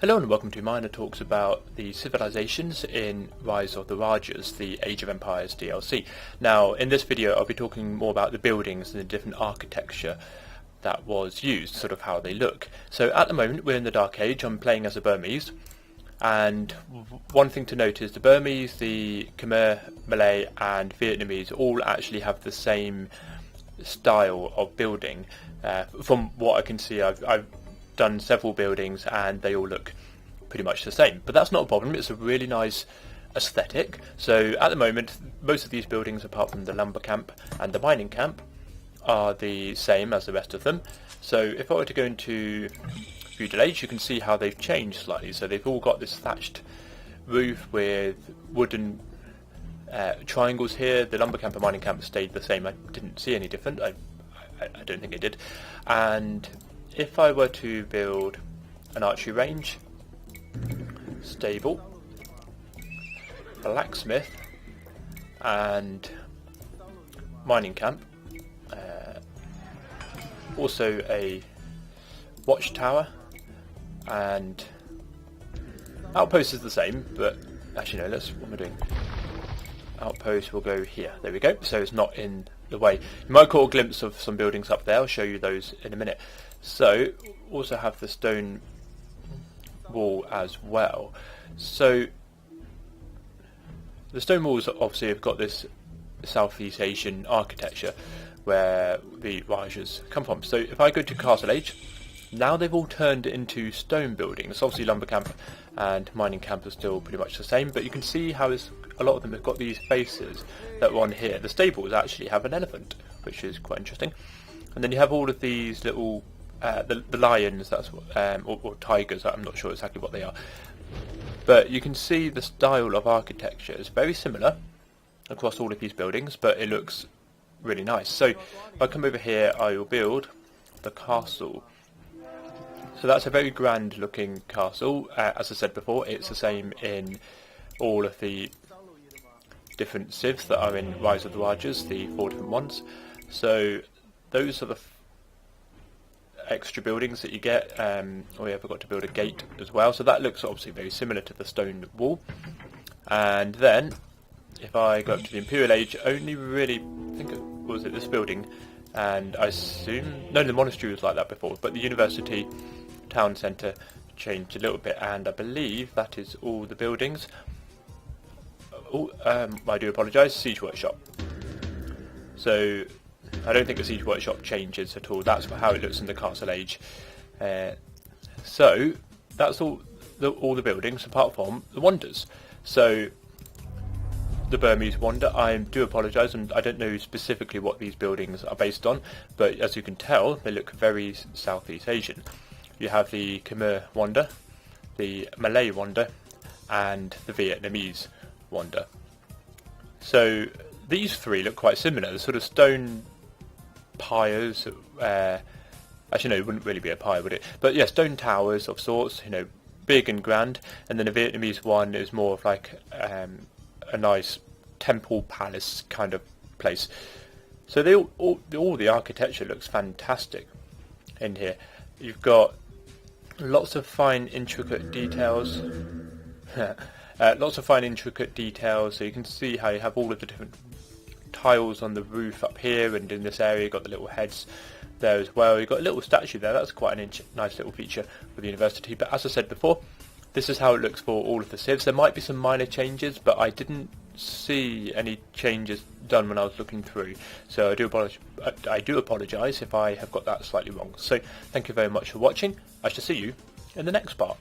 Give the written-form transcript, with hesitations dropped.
Hello and welcome to Minor Talks about the civilizations in Rise of the Rajas, the Age of Empires DLC. Now, in this video I'll be talking more about the buildings and the different architecture that was used, sort of how they look. So at the moment we're in the Dark Age. I'm playing as a Burmese, and one thing to note is the Burmese, the Khmer, Malay and Vietnamese all actually have the same style of building. From what I can see, I've done several buildings and they all look pretty much the same, but that's not a problem. It's a really nice aesthetic. So at the moment most of these buildings, apart from the lumber camp and the mining camp, are the same as the rest of them. So if I were to go into Feudal Age, you can see how they've changed slightly. So they've all got this thatched roof with wooden triangles here. The lumber camp and mining camp stayed the same. I didn't see any different. I don't think it did. And if I were to build an archery range, stable, blacksmith and mining camp, also a watchtower, and outpost is the same, but actually no, what am I doing? Outpost will go here. There we go. So it's not in the way. You might caught a glimpse of some buildings up there. I'll show you those in a minute. So also have the stone wall as well. So the stone walls obviously have got this Southeast Asian architecture where the Rajas come from. So if I go to Castle Age, now they've all turned into stone buildings. Obviously lumber camp and mining camp are still pretty much the same, but you can see how a lot of them have got these faces that are on here. The stables actually have an elephant, which is quite interesting. And then you have all of these little the lions, that's or tigers. I'm not sure exactly what they are, but you can see the style of architecture is very similar across all of these buildings, but it looks really nice. So if I come over here, I will build the castle. So that's a very grand looking castle. As I said before, it's the same in all of the different civs that are in Rise of the Rajas, the 4 different ones. So those are the extra buildings that you get. We have got to build a gate as well, so that looks obviously very similar to the stone wall. And then if I go up to the Imperial Age, only really was it this building, and I assume the monastery was like that before, but the university town centre changed a little bit, and I believe that is all the buildings. I do apologise, siege workshop. So I don't think the siege workshop changes at all. That's how it looks in the Castle Age. So that's all the buildings apart from the wonders. So the Burmese Wonder, I do apologise, and I don't know specifically what these buildings are based on, but as you can tell they look very Southeast Asian. You have the Khmer Wonder, the Malay Wonder and the Vietnamese Wonder. So these three look quite similar. The sort of stone pyres, actually no, it wouldn't really be a pyre, would it? But yeah, stone towers of sorts, big and grand. And then the Vietnamese one is more of like a nice temple palace kind of place. So all the architecture looks fantastic in here. You've got lots of fine intricate details. Lots of fine intricate details, so you can see how you have all of the different tiles on the roof up here, and in this area you've got the little heads there as well. You've got a little statue there. That's quite a nice little feature for the university. But as I said before, this is how it looks for all of the civs. There might be some minor changes, but I didn't see any changes done when I was looking through, so I do apologise if I have got that slightly wrong. So thank you very much for watching. I shall see you in the next part.